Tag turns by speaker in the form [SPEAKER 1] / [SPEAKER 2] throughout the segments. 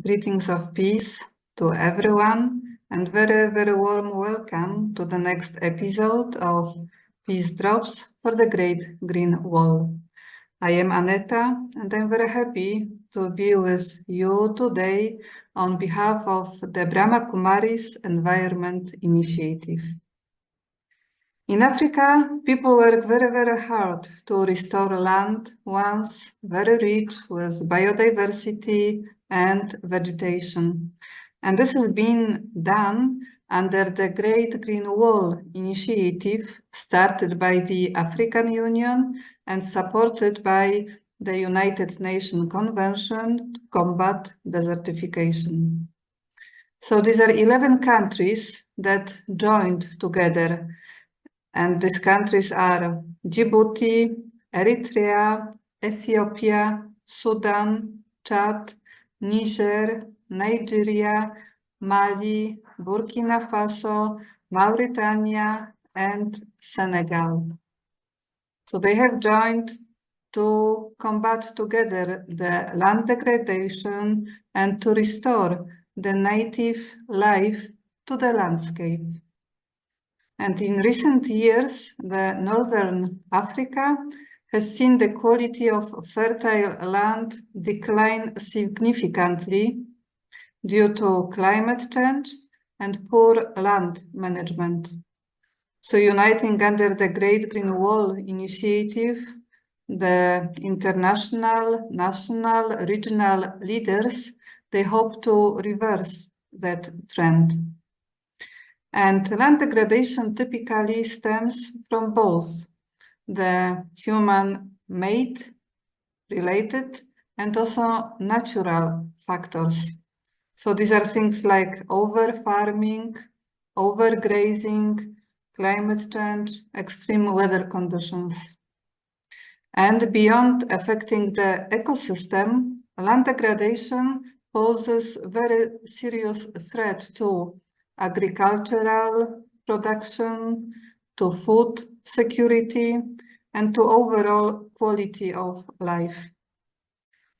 [SPEAKER 1] Greetings of peace to everyone and very, very warm welcome to the next episode of Peace Drops for the Great Green Wall. I am Aneta and I'm very happy to be with you today on behalf of the Brahma Kumaris Environment Initiative. In Africa, people work very, very hard to restore land once very rich with biodiversity and vegetation. And this has been done under the Great Green Wall initiative started by the African Union and supported by the United Nations Convention to combat desertification. So these are 11 countries that joined together. And these countries are Djibouti, Eritrea, Ethiopia, Sudan, Chad, Niger, Nigeria, Mali, Burkina Faso, Mauritania, and Senegal. So they have joined to combat together the land degradation and to restore the native life to the landscape. And in recent years, the Northern Africa has seen the quality of fertile land decline significantly due to climate change and poor land management. So uniting under the Great Green Wall initiative, the international, national, regional leaders, they hope to reverse that trend. And land degradation typically stems from both the human-made, related, and also natural factors. So these are things like over-farming, overgrazing, climate change, extreme weather conditions. And beyond affecting the ecosystem, land degradation poses very serious threat to agricultural production, to food security, and to overall quality of life.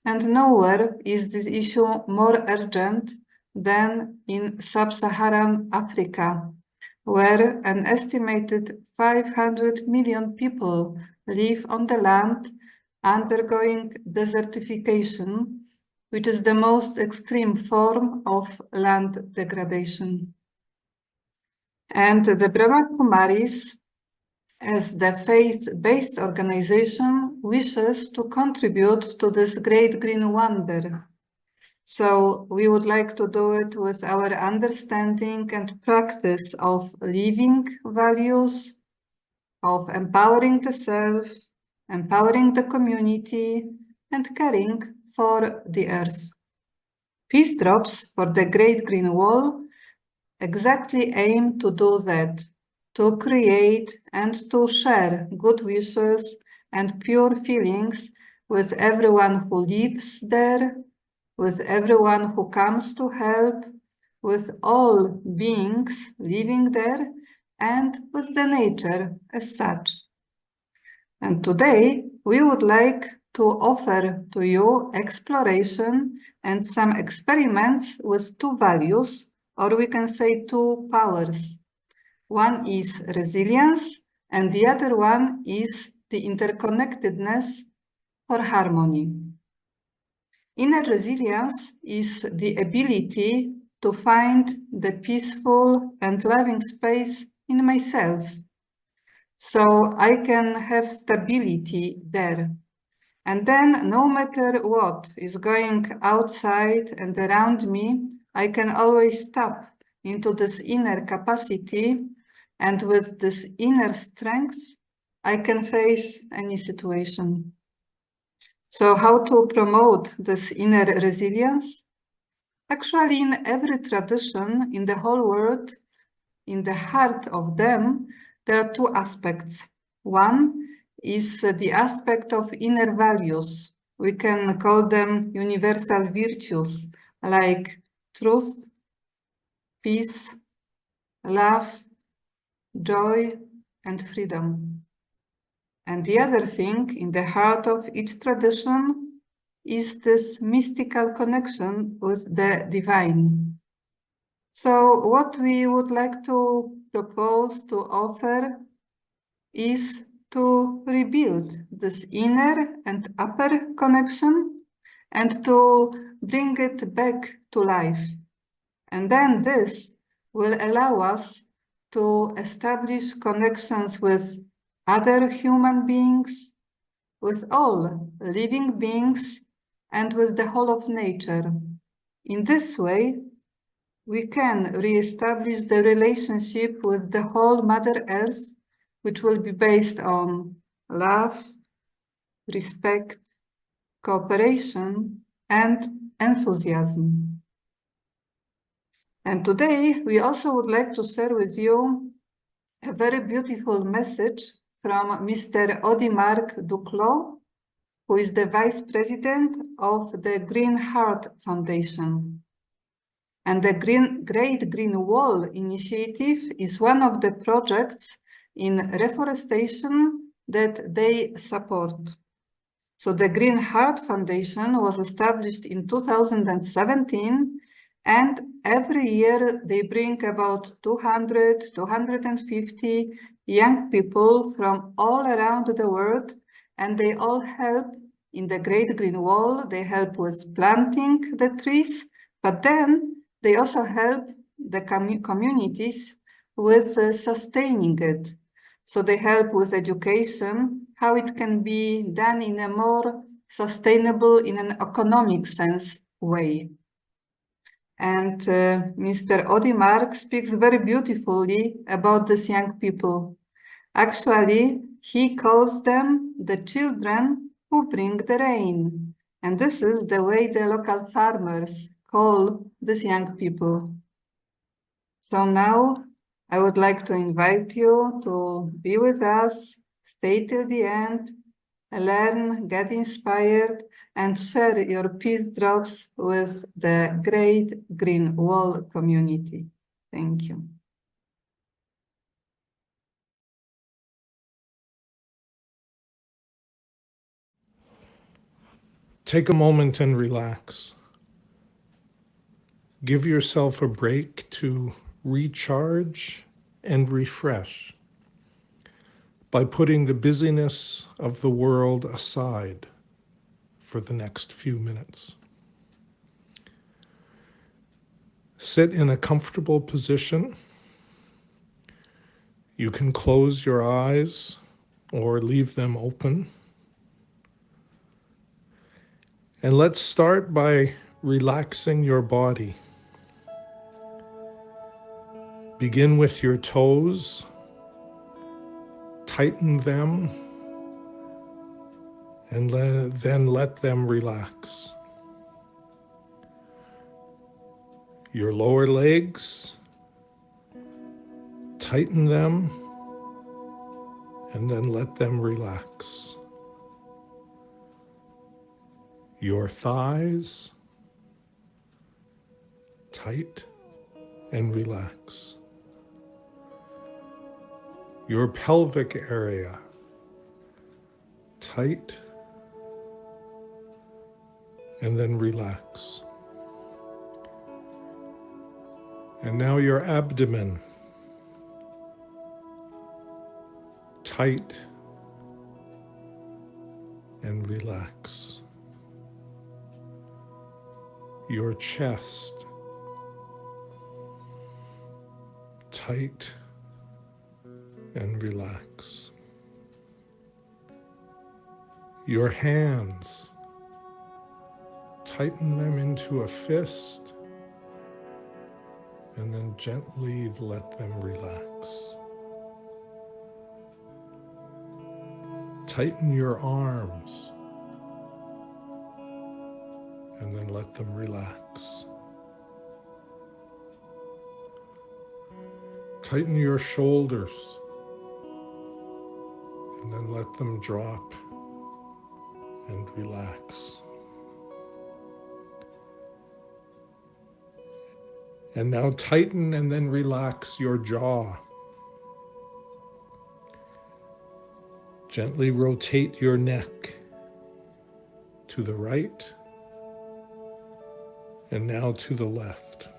[SPEAKER 1] And nowhere is this issue more urgent than in sub-Saharan Africa, where an estimated 500 million people live on the land undergoing desertification, which is the most extreme form of land degradation. And the Brahma Kumaris, as the faith-based organization, wishes to contribute to this great green wonder. So we would like to do it with our understanding and practice of living values, of empowering the self, empowering the community, and caring for the earth. Peace Drops for the Great Green Wall exactly aim to do that, to create and to share good wishes and pure feelings with everyone who lives there, with everyone who comes to help, with all beings living there, and with the nature as such. And today we would like to offer to you exploration and some experiments with two values, or we can say two powers. One is resilience, and the other one is the interconnectedness for harmony. Inner resilience is the ability to find the peaceful and loving space in myself, so I can have stability there. And then no matter what is going outside and around me, I can always tap into this inner capacity, and with this inner strength, I can face any situation. So how to promote this inner resilience? Actually, in every tradition in the whole world, in the heart of them, there are two aspects. One is the aspect of inner values. We can call them universal virtues like truth, peace, love, joy, and freedom. And the other thing in the heart of each tradition is this mystical connection with the divine. So what we would like to propose to offer is to rebuild this inner and upper connection and to bring it back to life. And then this will allow us to establish connections with other human beings, with all living beings, and with the whole of nature. In this way, we can re-establish the relationship with the whole Mother Earth, which will be based on love, respect, cooperation, and enthusiasm. And today, we also would like to share with you a very beautiful message from Mr. Audimarc Duclos, who is the Vice President of the Green Heart Foundation. And the Great Green Wall Initiative is one of the projects in reforestation that they support. So the Green Heart Foundation was established in 2017, and every year they bring about 200, 250 young people from all around the world, and they all help in the Great Green Wall. They help with planting the trees, but then they also help the communities with sustaining it. So they help with education, how it can be done in a more sustainable, in an economic sense way. And Mr. Audimarc speaks very beautifully about these young people. Actually, he calls them the children who bring the rain. And this is the way the local farmers call these young people. So now I would like to invite you to be with us, stay till the end, learn, get inspired, and share your peace drops with the Great Green Wall community. Thank you.
[SPEAKER 2] Take a moment and relax. Give yourself a break to recharge and refresh by putting the busyness of the world aside for the next few minutes. Sit in a comfortable position. You can close your eyes or leave them open. And let's start by relaxing your body. Begin with your toes. Tighten them and then let them relax. Your lower legs, tighten them and then let them relax. Your thighs, tight and relax. Your pelvic area, tight and then relax. And now your abdomen, tight and relax. Your chest, tight and relax. Your hands, tighten them into a fist and then gently let them relax. Tighten your arms and then let them relax. Tighten your shoulders and then let them drop and relax. And now tighten and then relax your jaw. Gently rotate your neck to the right and now to the left.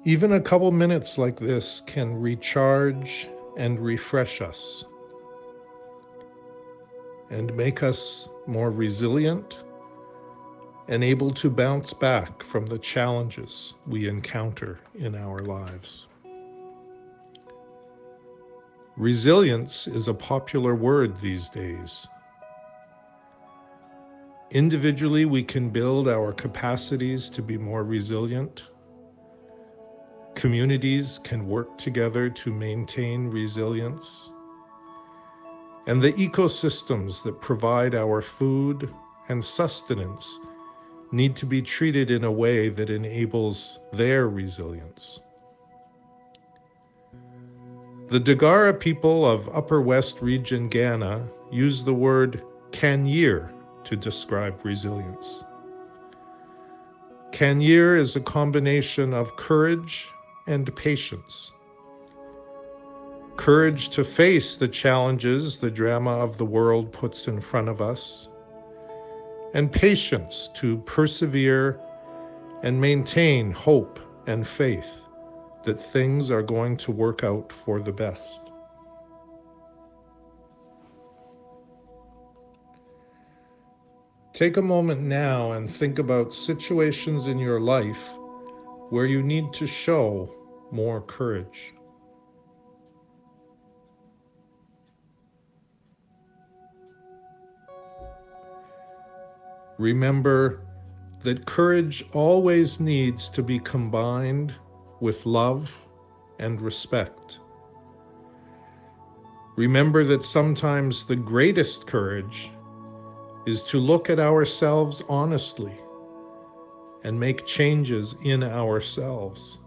[SPEAKER 2] Even a couple minutes like this can recharge and refresh us and make us more resilient and able to bounce back from the challenges we encounter in our lives. Resilience is a popular word these days. Individually, we can build our capacities to be more resilient. Communities can work together to maintain resilience. And the ecosystems that provide our food and sustenance need to be treated in a way that enables their resilience. The Dagara people of Upper West Region Ghana use the word Kanyir to describe resilience. Kanyir is a combination of courage and patience. Courage to face the challenges the drama of the world puts in front of us, and patience to persevere and maintain hope and faith that things are going to work out for the best. Take a moment now and think about situations in your life where you need to show more courage. Remember that courage always needs to be combined with love and respect. Remember that sometimes the greatest courage is to look at ourselves honestly and make changes in ourselves.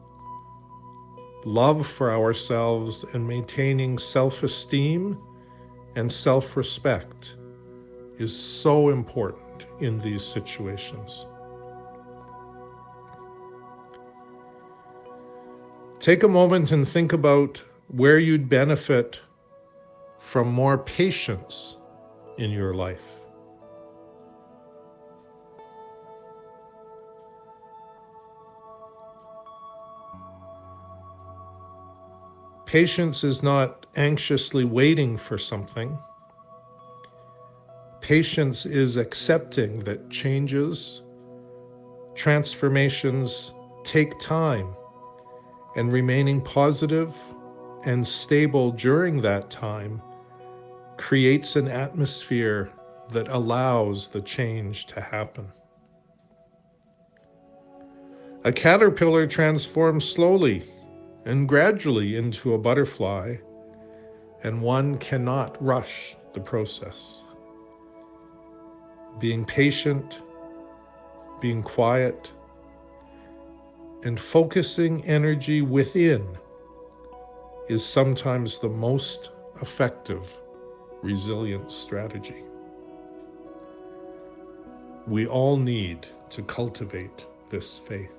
[SPEAKER 2] Love for ourselves and maintaining self-esteem and self-respect is so important in these situations. Take a moment and think about where you'd benefit from more patience in your life. Patience is not anxiously waiting for something. Patience is accepting that changes, transformations take time, and remaining positive and stable during that time creates an atmosphere that allows the change to happen. A caterpillar transforms slowly and gradually into a butterfly, and one cannot rush the process. Being patient, being quiet, and focusing energy within is sometimes the most effective resilience strategy. We all need to cultivate this faith.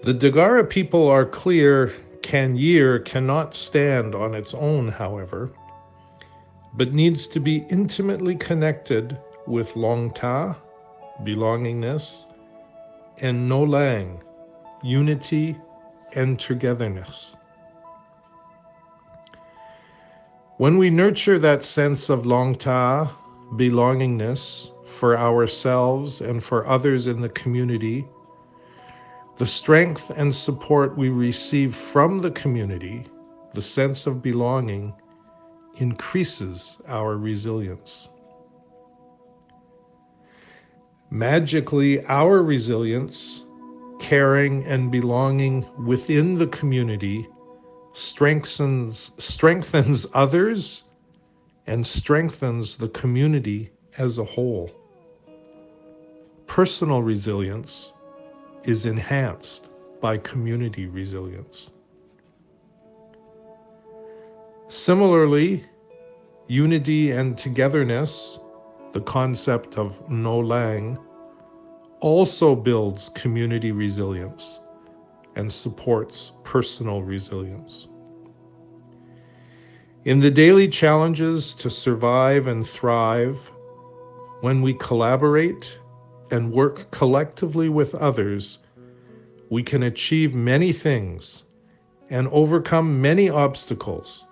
[SPEAKER 2] The Dagara people are clear Kanyir cannot stand on its own, however, but needs to be intimately connected with Longta, belongingness, and Nolang, unity and togetherness. When we nurture that sense of Longta, belongingness, for ourselves and for others in the community, the strength and support we receive from the community, the sense of belonging, increases our resilience. Magically, our resilience, caring and belonging within the community strengthens others and strengthens the community as a whole. Personal resilience is enhanced by community resilience. Similarly, unity and togetherness, the concept of No Lang, also builds community resilience and supports personal resilience. In the daily challenges to survive and thrive, when we collaborate and work collectively with others, we can achieve many things and overcome many obstacles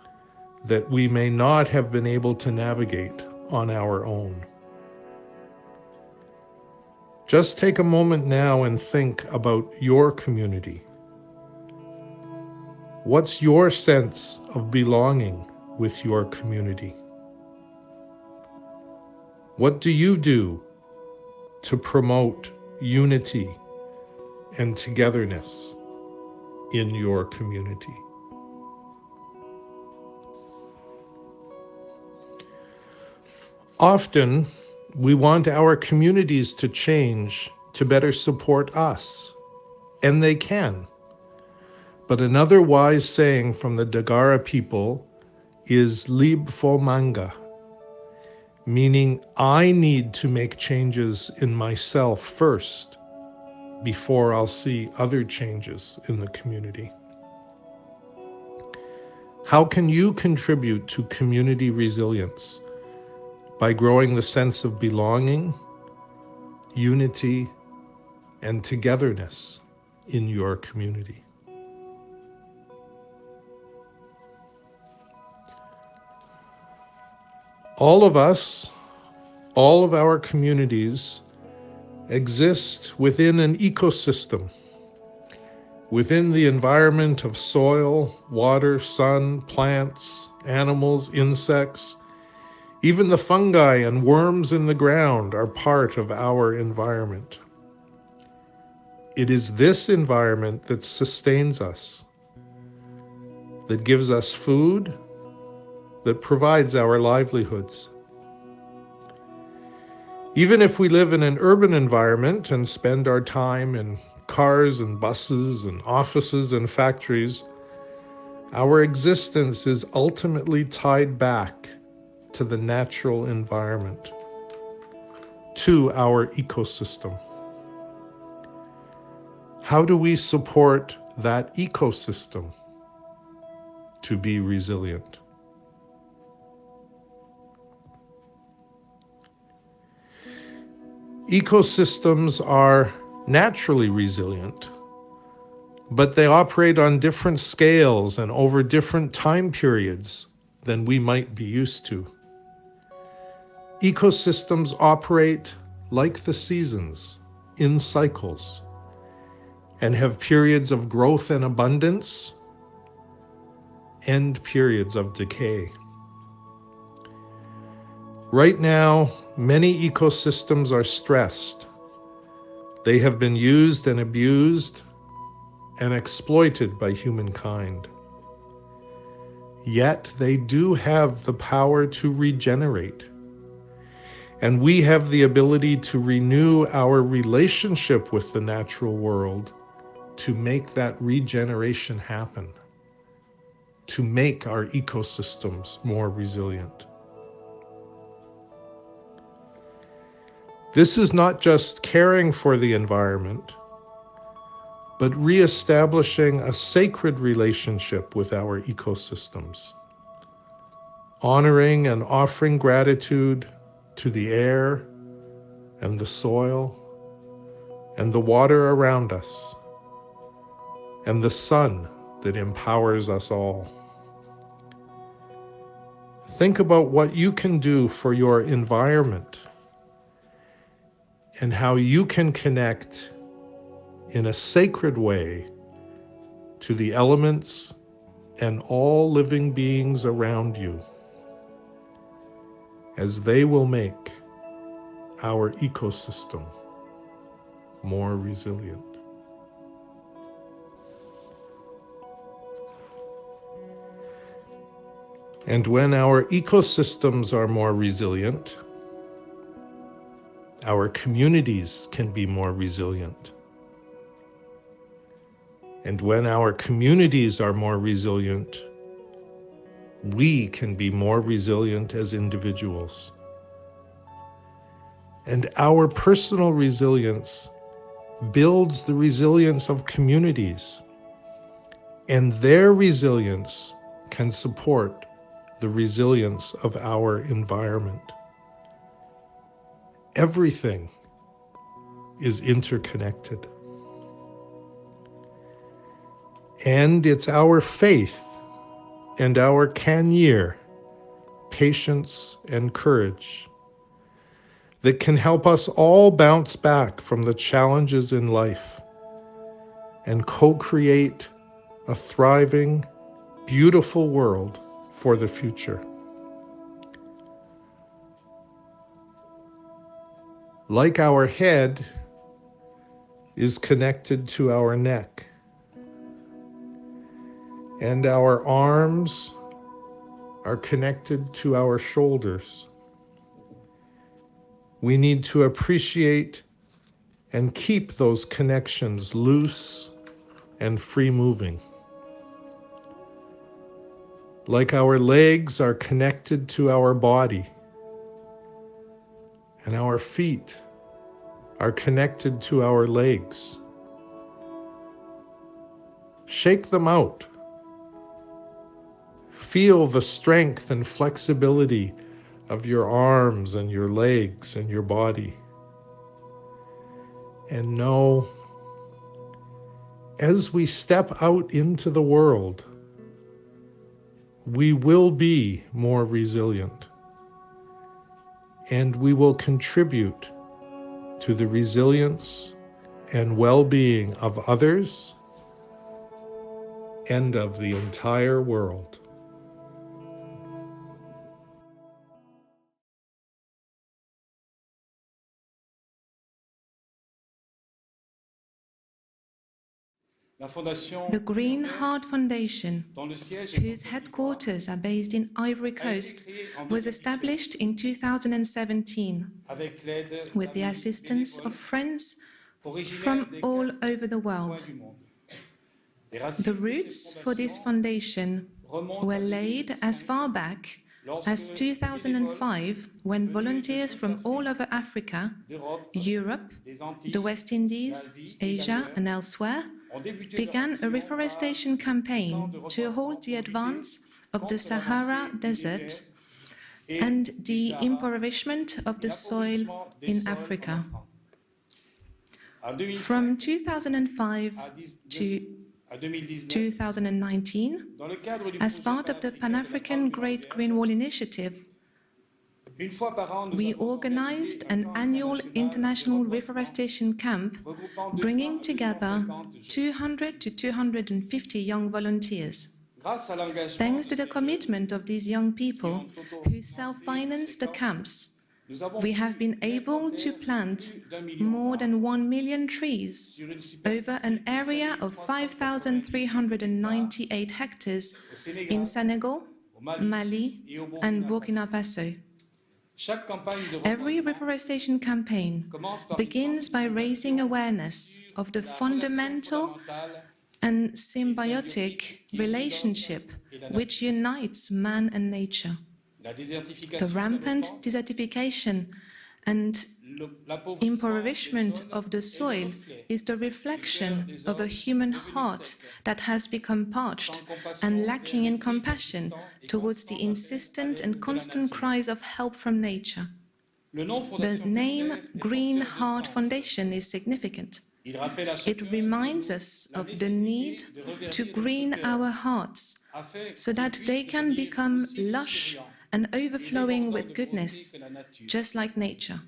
[SPEAKER 2] that we may not have been able to navigate on our own. Just take a moment now and think about your community. What's your sense of belonging with your community? What do you do to promote unity and togetherness in your community? Often, we want our communities to change to better support us, and they can. But another wise saying from the Dagara people is lib fo manga, meaning I need to make changes in myself first before I'll see other changes in the community. How can you contribute to community resilience? By growing the sense of belonging, unity, and togetherness in your community. All of us, all of our communities exist within an ecosystem, within the environment of soil, water, sun, plants, animals, insects. Even the fungi and worms in the ground are part of our environment. It is this environment that sustains us, that gives us food, that provides our livelihoods. Even if we live in an urban environment and spend our time in cars and buses and offices and factories, our existence is ultimately tied back to the natural environment, to our ecosystem. How do we support that ecosystem to be resilient? Ecosystems are naturally resilient, but they operate on different scales and over different time periods than we might be used to. Ecosystems operate like the seasons, in cycles, and have periods of growth and abundance and periods of decay. Right now, many ecosystems are stressed. They have been used and abused and exploited by humankind. Yet they do have the power to regenerate. And we have the ability to renew our relationship with the natural world to make that regeneration happen, to make our ecosystems more resilient. This is not just caring for the environment, but reestablishing a sacred relationship with our ecosystems, honoring and offering gratitude to the air and the soil and the water around us and the sun that empowers us all. Think about what you can do for your environment and how you can connect in a sacred way to the elements and all living beings around you, as they will make our ecosystem more resilient. And when our ecosystems are more resilient, our communities can be more resilient. And when our communities are more resilient, we can be more resilient as individuals. And our personal resilience builds the resilience of communities, and their resilience can support the resilience of our environment. Everything is interconnected. And it's our faith and our Kanyir, patience and courage, that can help us all bounce back from the challenges in life and co-create a thriving, beautiful world for the future. Like our head is connected to our neck, and our arms are connected to our shoulders, we need to appreciate and keep those connections loose and free moving. Like our legs are connected to our body, and our feet are connected to our legs. Shake them out. Feel the strength and flexibility of your arms and your legs and your body. And know, as we step out into the world, we will be more resilient, and we will contribute to the resilience and well-being of others and of the entire world.
[SPEAKER 3] The Green Heart Foundation, whose headquarters are based in Ivory Coast, was established in 2017 with the assistance of friends from all over the world. The roots for this foundation were laid as far back as 2005, when volunteers from all over Africa, Europe, the West Indies, Asia and elsewhere began a reforestation campaign to halt the advance of the Sahara Desert and the impoverishment of the soil in Africa. From 2005 to 2019, as part of the Pan-African Great Green Wall Initiative, we organized an annual international reforestation camp, bringing together 200 to 250 young volunteers. Thanks to the commitment of these young people who self-finance the camps, we have been able to plant more than 1 million trees over an area of 5,398 hectares in Senegal, Mali, and Burkina Faso. Every reforestation campaign begins by raising awareness of the fundamental and symbiotic relationship which unites man and nature. The rampant desertification and impoverishment of the soil is the reflection of a human heart that has become parched and lacking in compassion towards the insistent and constant cries of help from nature. The name Green Heart Foundation is significant. It reminds us of the need to green our hearts so that they can become lush and overflowing with goodness, just like nature.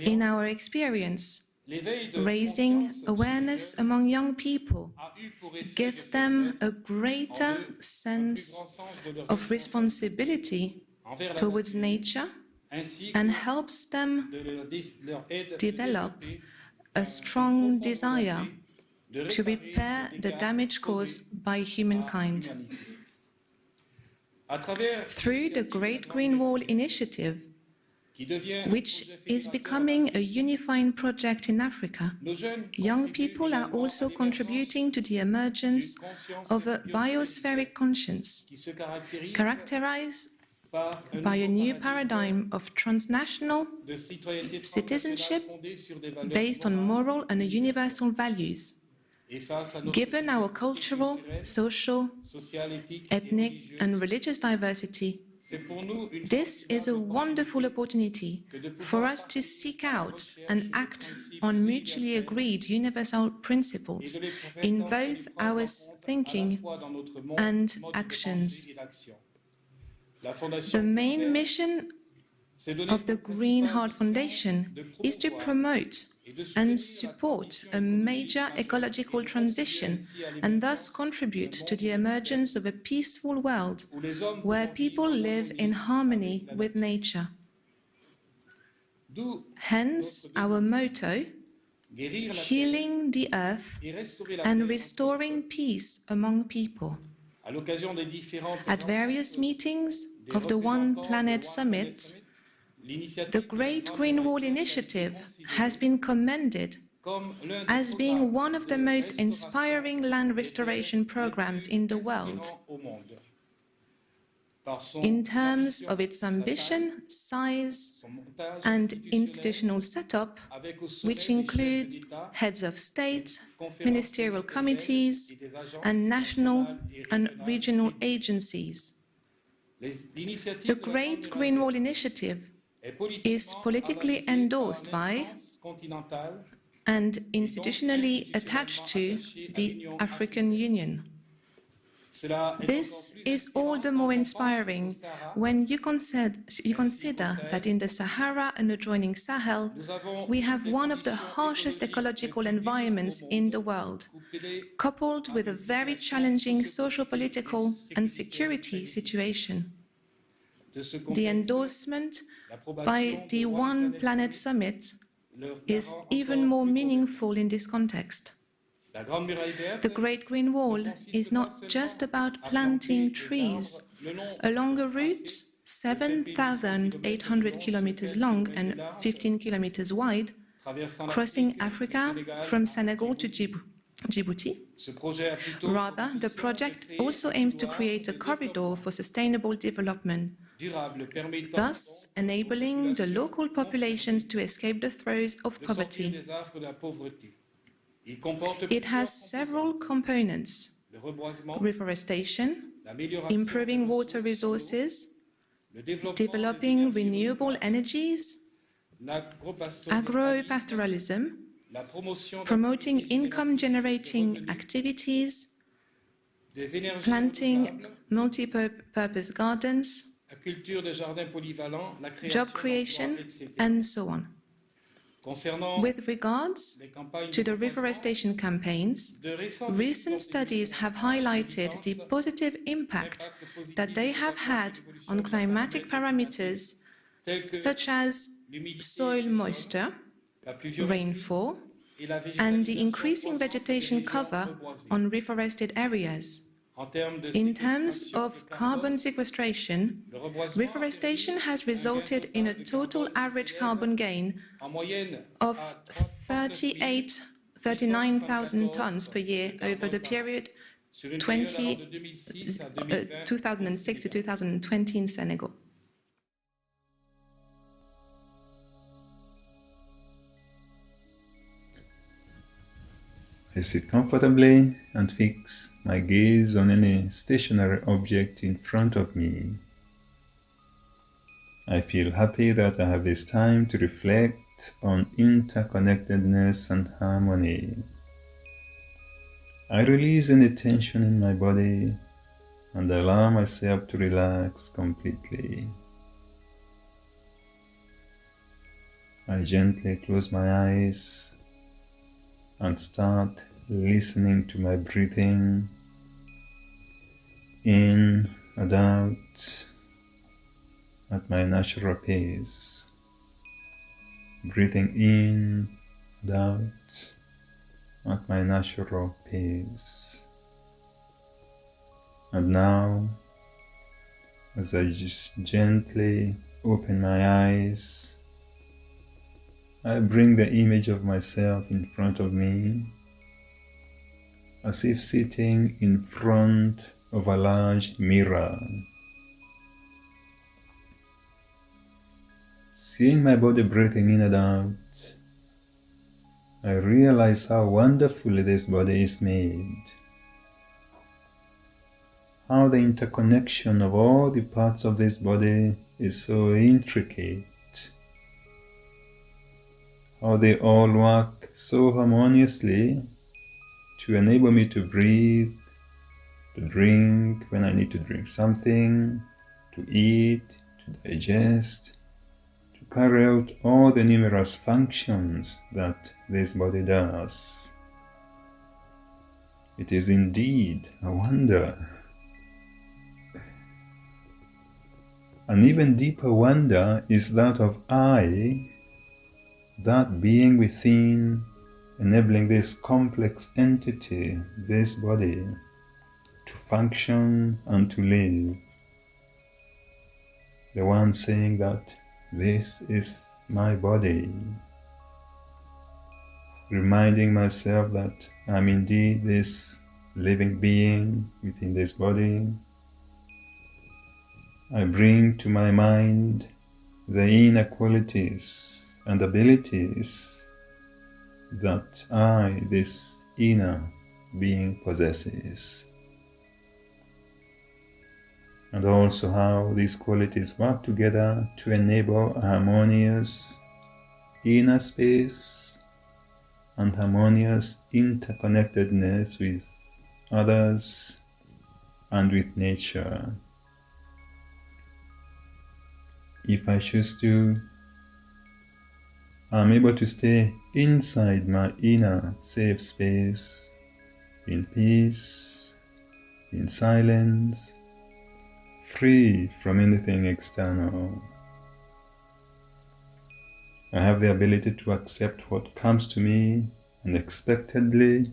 [SPEAKER 3] In our experience, raising awareness among young people gives them a greater sense of responsibility towards nature and helps them develop a strong desire to repair the damage caused by humankind. Through the Great Green Wall Initiative, which is becoming a unifying project in Africa, young people are also contributing to the emergence of a biospheric conscience, characterized by a new paradigm of transnational citizenship based on moral and universal values, Given our cultural, social, ethnic, and religious diversity, this is a wonderful opportunity for us to seek out and act on mutually agreed universal principles in both our thinking and actions. The main mission of the Green Heart Foundation is to promote and support a major ecological transition and thus contribute to the emergence of a peaceful world where people live in harmony with nature. Hence our motto, healing the earth and restoring peace among people. At various meetings of the One Planet Summit, the Great Green Wall Initiative has been commended as being one of the most inspiring land restoration programs in the world, in terms of its ambition, size, and institutional setup, which include heads of state, ministerial committees, and national and regional agencies. The Great Green Wall Initiative is politically endorsed by and institutionally attached to the African Union. This is all the more inspiring when you consider that in the Sahara and adjoining Sahel, we have one of the harshest ecological environments in the world, coupled with a very challenging socio-political and security situation. The endorsement by the One Planet Summit is even more meaningful in this context. The Great Green Wall is not just about planting trees. Along a route 7,800 kilometers long and 15 kilometers wide, crossing Africa from Senegal to Djibouti. Rather, the project also aims to create a corridor for sustainable development, thus enabling the local populations to escape the throes of poverty. It has several components: reforestation, improving water resources, developing renewable energies, agro-pastoralism, promoting income-generating activities, planting multi-purpose gardens, job creation, and so on. With regards to the reforestation campaigns, recent studies have highlighted the positive impact that they have had on climatic parameters such as soil moisture, rainfall, and the increasing vegetation cover on reforested areas. In terms of carbon sequestration, reforestation has resulted in a total average carbon gain of 39,000 tons per year over the period 2006 to 2020 in Senegal.
[SPEAKER 4] I sit comfortably and fix my gaze on any stationary object in front of me. I feel happy that I have this time to reflect on interconnectedness and harmony. I release any tension in my body and allow myself to relax completely. I gently close my eyes and start listening to my breathing in and out at my natural pace. Breathing in and out at my natural pace. And now, as I just gently open my eyes, I bring the image of myself in front of me, as if sitting in front of a large mirror. Seeing my body breathing in and out, I realize how wonderfully this body is made, how the interconnection of all the parts of this body is so intricate, how they all work so harmoniously to enable me to breathe, to drink when I need to drink something, to eat, to digest, to carry out all the numerous functions that this body does. It is indeed a wonder. An even deeper wonder is that of I, that being within, enabling this complex entity, this body, to function and to live. The one saying that this is my body, reminding myself that I'm indeed this living being within this body. I bring to my mind the inner qualities and abilities that I, this inner being, possesses, and also how these qualities work together to enable a harmonious inner space and harmonious interconnectedness with others and with nature. If I choose to, I'm able to stay inside my inner safe space, in peace, in silence, free from anything external. I have the ability to accept what comes to me unexpectedly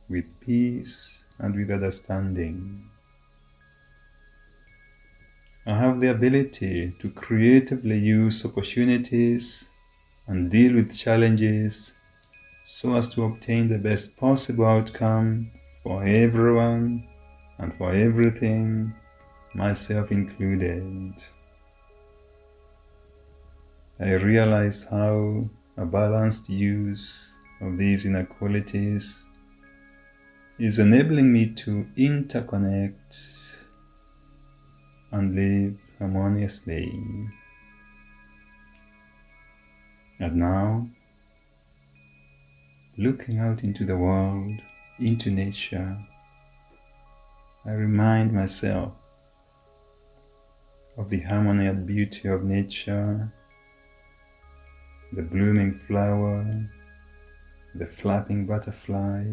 [SPEAKER 4] with peace and with understanding. I have the ability to creatively use opportunities and deal with challenges so as to obtain the best possible outcome for everyone and for everything, myself included. I realize how a balanced use of these inner qualities is enabling me to interconnect and live harmoniously. And now, looking out into the world, into nature, I remind myself of the harmony and beauty of nature, the blooming flower, the flapping butterfly,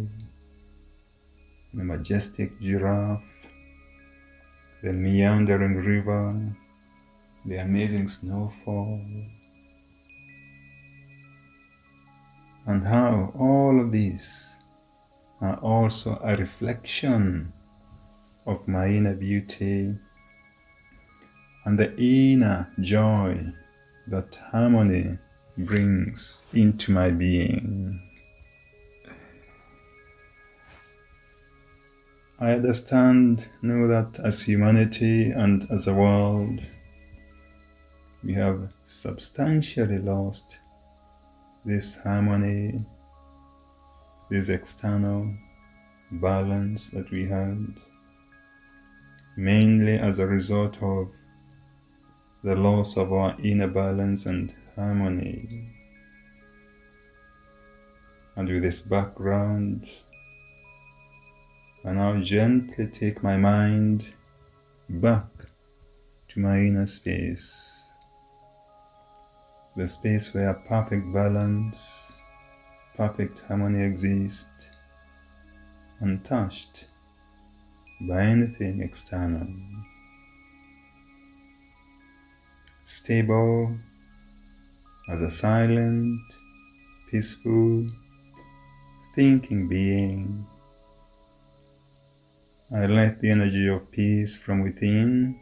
[SPEAKER 4] the majestic giraffe, the meandering river, the amazing snowfall, and how all of these are also a reflection of my inner beauty and the inner joy that harmony brings into my being. I know that as humanity and as a world, we have substantially lost this harmony, this external balance that we had, mainly as a result of the loss of our inner balance and harmony. And with this background, I now gently take my mind back to my inner space, the space where perfect balance, perfect harmony exists, untouched by anything external. Stable as a silent, peaceful, thinking being, I let the energy of peace from within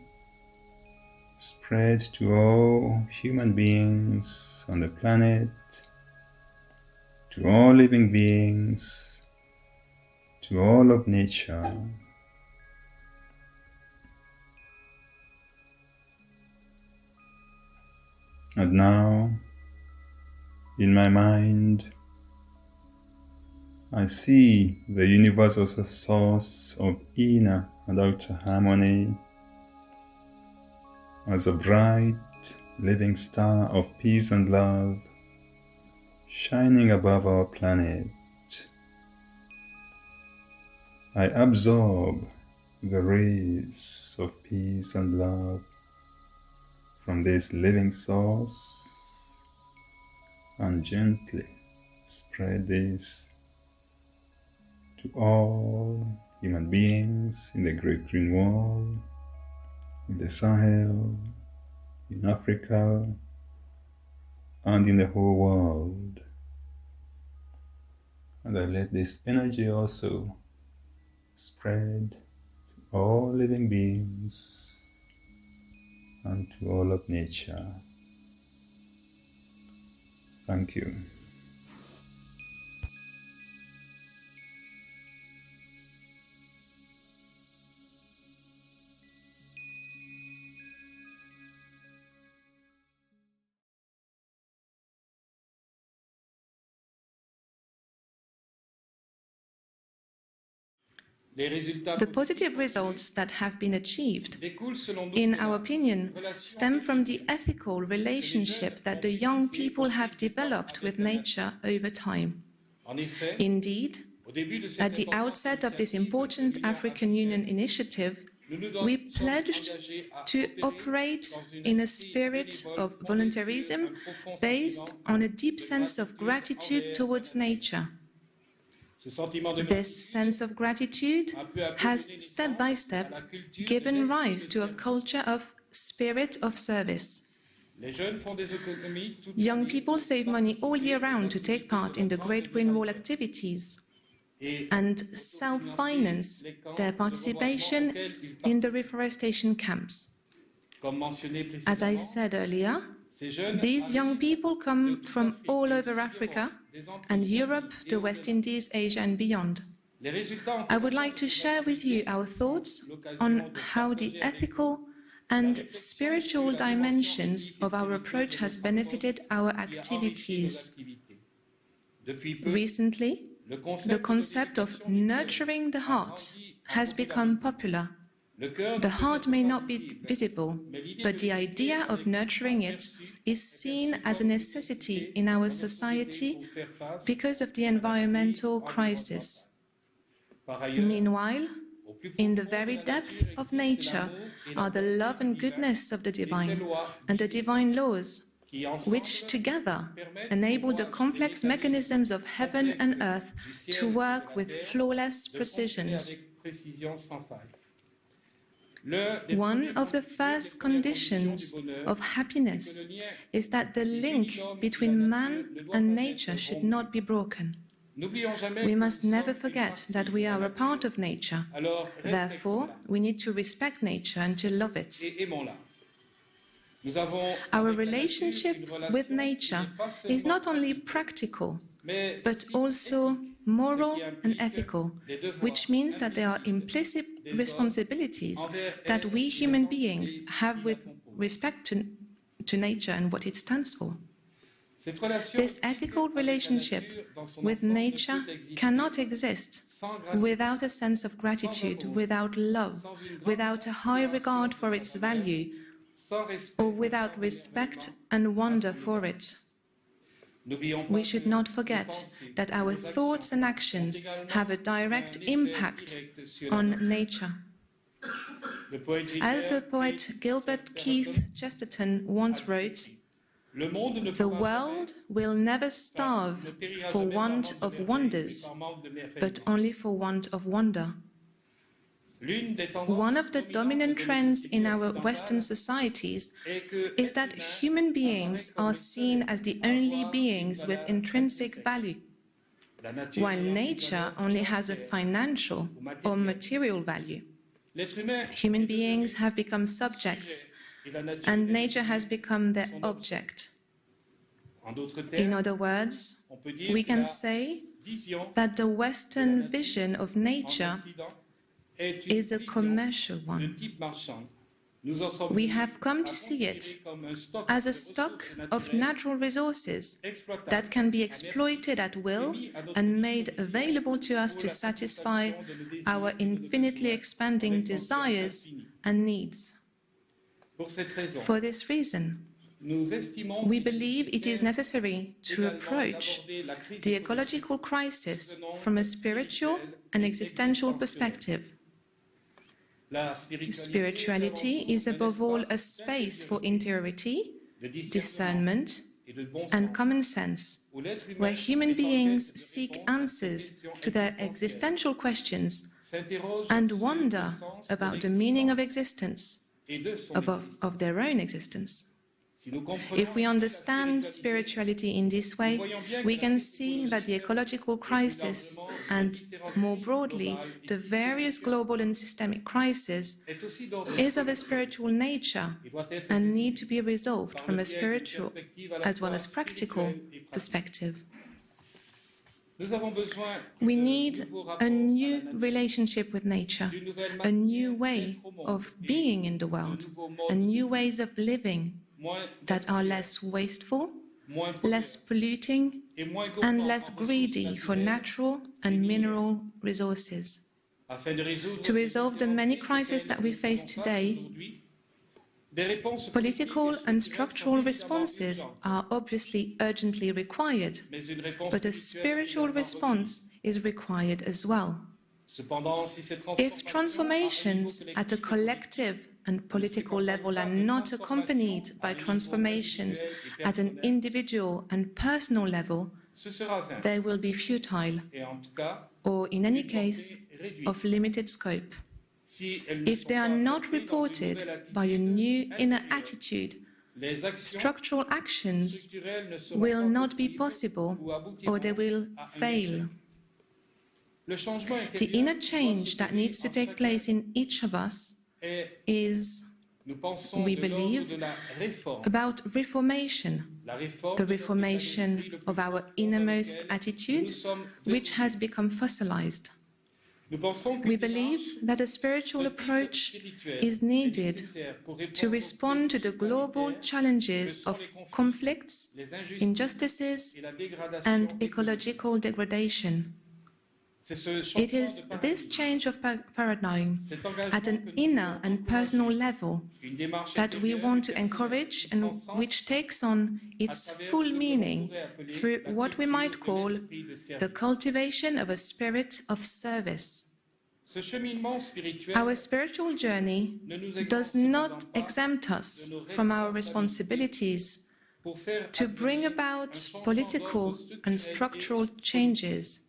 [SPEAKER 4] spread to all human beings on the planet, to all living beings, to all of nature. And now, in my mind, I see the universe as a source of inner and outer harmony, as a bright, living star of peace and love, shining above our planet. I absorb the rays of peace and love from this living source and gently spread this to all human beings in the Great Green Wall, in the Sahel, in Africa, and in the whole world. And I let this energy also spread to all living beings and to all of nature. Thank you.
[SPEAKER 3] The positive results that have been achieved, in our opinion, stem from the ethical relationship that the young people have developed with nature over time. Indeed, at the outset of this important African Union initiative, we pledged to operate in a spirit of voluntarism based on a deep sense of gratitude towards nature. This sense of gratitude has, step by step, given rise to a culture of spirit of service. Young people save money all year round to take part in the Great Green Wall activities and self-finance their participation in the reforestation camps. As I said earlier, these young people come from all over Africa and Europe, the West Indies, Asia and beyond. I would like to share with you our thoughts on how the ethical and spiritual dimensions of our approach has benefited our activities. Recently, the concept of nurturing the heart has become popular. The heart may not be visible, but the idea of nurturing it is seen as a necessity in our society because of the environmental crisis. Meanwhile, in the very depth of nature are the love and goodness of the divine and the divine laws, which together enable the complex mechanisms of heaven and earth to work with flawless precisions. One of the first conditions of happiness is that the link between man and nature should not be broken. We must never forget that we are a part of nature. Therefore, we need to respect nature and to love it. Our relationship with nature is not only practical, but also moral and ethical, which means that there are implicit responsibilities that we human beings have with respect to nature and what it stands for. This ethical relationship with nature cannot exist without a sense of gratitude, without love, without a high regard for its value, or without respect and wonder for it. We should not forget that our thoughts and actions have a direct impact on nature. As the poet Gilbert Keith Chesterton once wrote, "The world will never starve for want of wonders, but only for want of wonder." One of the dominant trends in our Western societies is that human beings are seen as the only beings with intrinsic value, while nature only has a financial or material value. Human beings have become subjects, and nature has become their object. In other words, we can say that the Western vision of nature is a commercial one. We have come to see it as a stock of natural resources that can be exploited at will and made available to us to satisfy our infinitely expanding desires and needs. For this reason, we believe it is necessary to approach the ecological crisis from a spiritual and existential perspective. Spirituality is above all a space for interiority, discernment, and common sense, where human beings seek answers to their existential questions and wonder about the meaning of existence, of their own existence. If we understand spirituality in this way, we can see that the ecological crisis and, more broadly, the various global and systemic crises is of a spiritual nature and need to be resolved from a spiritual as well as practical perspective. We need a new relationship with nature, a new way of being in the world, and new ways of living that are less wasteful, less polluting, and less greedy for natural and mineral resources. To resolve the many crises that we face today, political and structural responses are obviously urgently required, but a spiritual response is required as well. If transformations at a collective and political level are not accompanied by transformations at an individual and personal level, they will be futile, or in any case, of limited scope. If they are not reported by a new inner attitude, structural actions will not be possible, or they will fail. The inner change that needs to take place in each of us is, we believe, about reformation, the reformation of our innermost attitude, which has become fossilized. We believe that a spiritual approach is needed to respond to the global challenges of conflicts, injustices, and ecological degradation. It is this change of paradigm at an inner and personal level that we want to encourage and which takes on its full meaning through what we might call the cultivation of a spirit of service. Our spiritual journey does not exempt us from our responsibilities to bring about political and structural changes.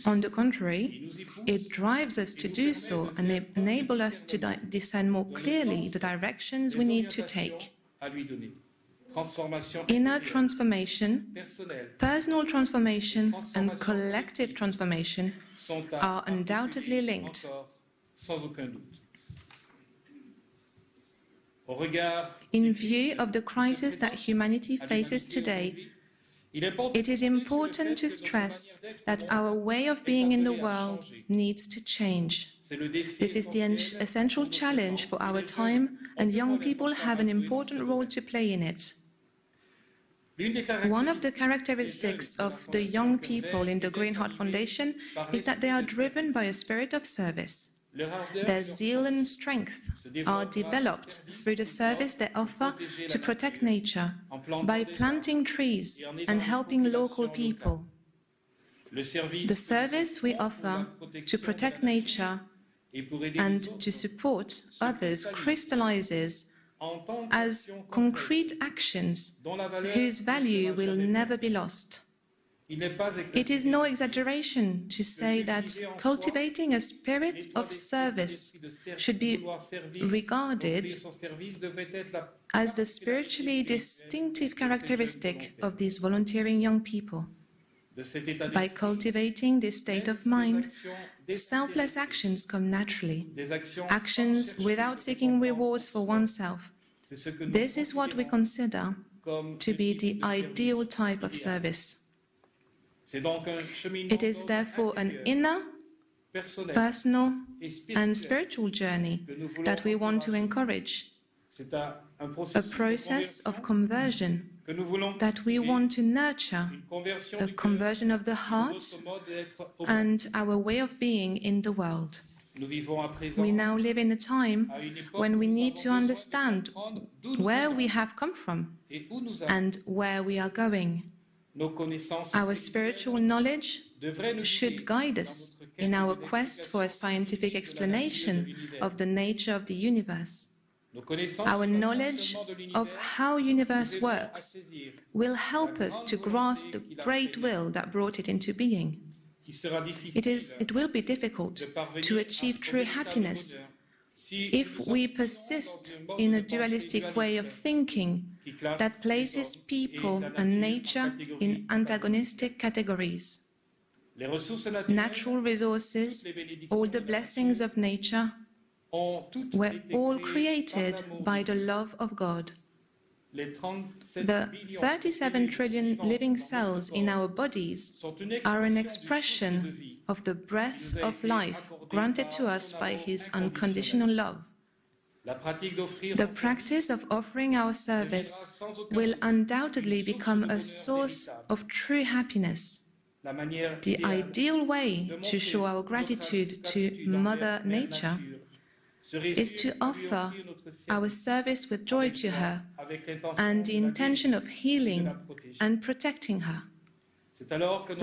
[SPEAKER 3] On the contrary, it drives us to do so and enable us to discern more clearly the directions we need to take. Inner transformation, personal transformation, and collective transformation are undoubtedly linked. In view of the crisis that humanity faces today, it is important to stress that our way of being in the world needs to change. This is the essential challenge for our time, and young people have an important role to play in it. One of the characteristics of the young people in the Green Heart Foundation is that they are driven by a spirit of service. Their zeal and strength are developed through the service they offer to protect nature by planting trees and helping local people. The service we offer to protect nature and to support others crystallizes as concrete actions whose value will never be lost. It is no exaggeration to say that cultivating a spirit of service should be regarded as the spiritually distinctive characteristic of these volunteering young people. By cultivating this state of mind, selfless actions come naturally, actions without seeking rewards for oneself. This is what we consider to be the ideal type of service. It is therefore an inner personal and spiritual journey that we want to encourage, a process of conversion that we want to nurture, a conversion of the heart and our way of being in the world. We now live in a time when we need to understand where we have come from and where we are going. Our spiritual knowledge should guide us in our quest for a scientific explanation of the nature of the universe. Our knowledge of how the universe works will help us to grasp the great will that brought it into being. It will be difficult to achieve true happiness if we persist in a dualistic way of thinking that places people and nature in antagonistic categories. Natural resources, all the blessings of nature, were all created by the love of God. The 37 trillion living cells in our bodies are an expression of the breath of life granted to us by His unconditional love. The practice of offering our service will undoubtedly become a source of true happiness. The ideal way to show our gratitude to Mother Nature is to offer our service with joy to her and the intention of healing and protecting her.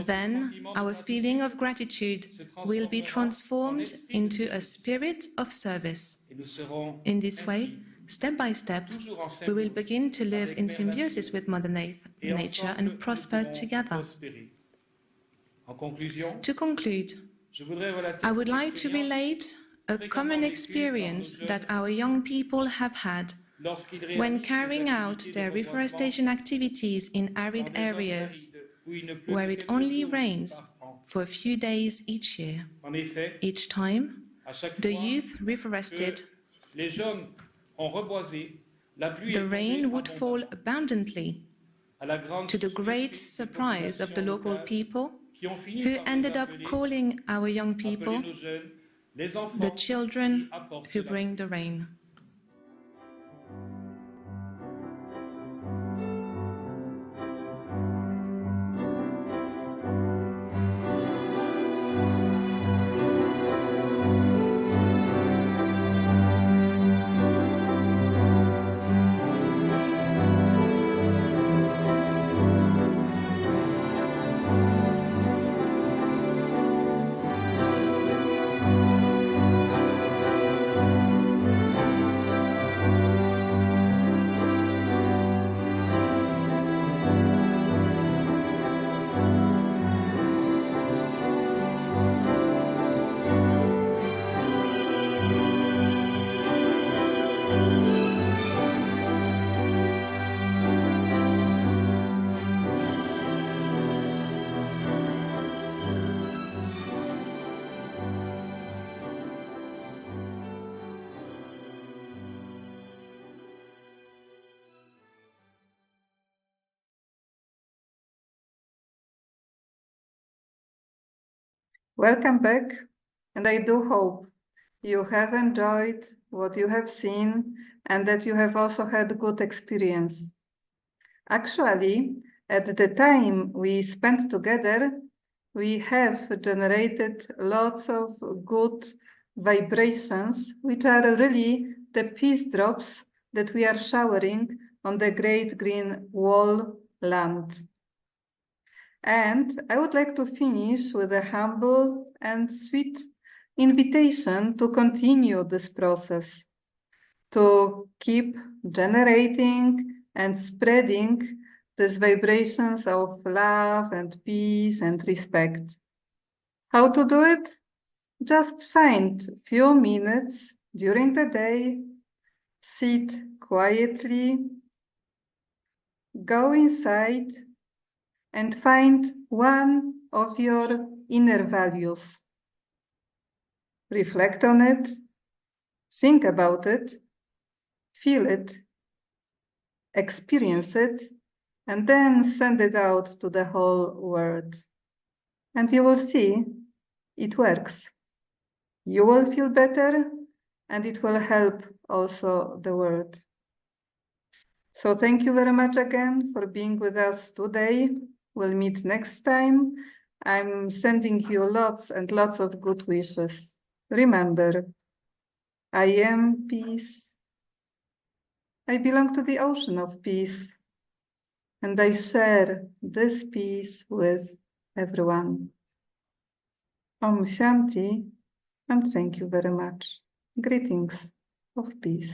[SPEAKER 3] Then our feeling of gratitude will be transformed into a spirit of service. In this way, step by step, we will begin to live in symbiosis with Mother Nature and prosper together. To conclude, I would like to relate a common experience that our young people have had when carrying out their reforestation activities in arid areas where it only rains for a few days each year. Each time, the youth reforested, the rain would fall abundantly, to the great surprise of the local people, who ended up calling our young people the children who bring the rain.
[SPEAKER 1] Welcome back, and I do hope you have enjoyed what you have seen and that you have also had good experience. Actually, at the time we spent together, we have generated lots of good vibrations, which are really the peace drops that we are showering on the great green wall land. And I would like to finish with a humble and sweet invitation to continue this process, to keep generating and spreading these vibrations of love and peace and respect. How to do it? Just find a few minutes during the day, sit quietly, go inside, and find one of your inner values. Reflect on it, think about it, feel it, experience it, and then send it out to the whole world. And you will see it works. You will feel better, and it will help also the world. So thank you very much again for being with us today. We'll meet next time. I'm sending you lots and lots of good wishes. Remember, I am peace. I belong to the ocean of peace, and I share this peace with everyone. Om Shanti, and thank you very much. Greetings of peace.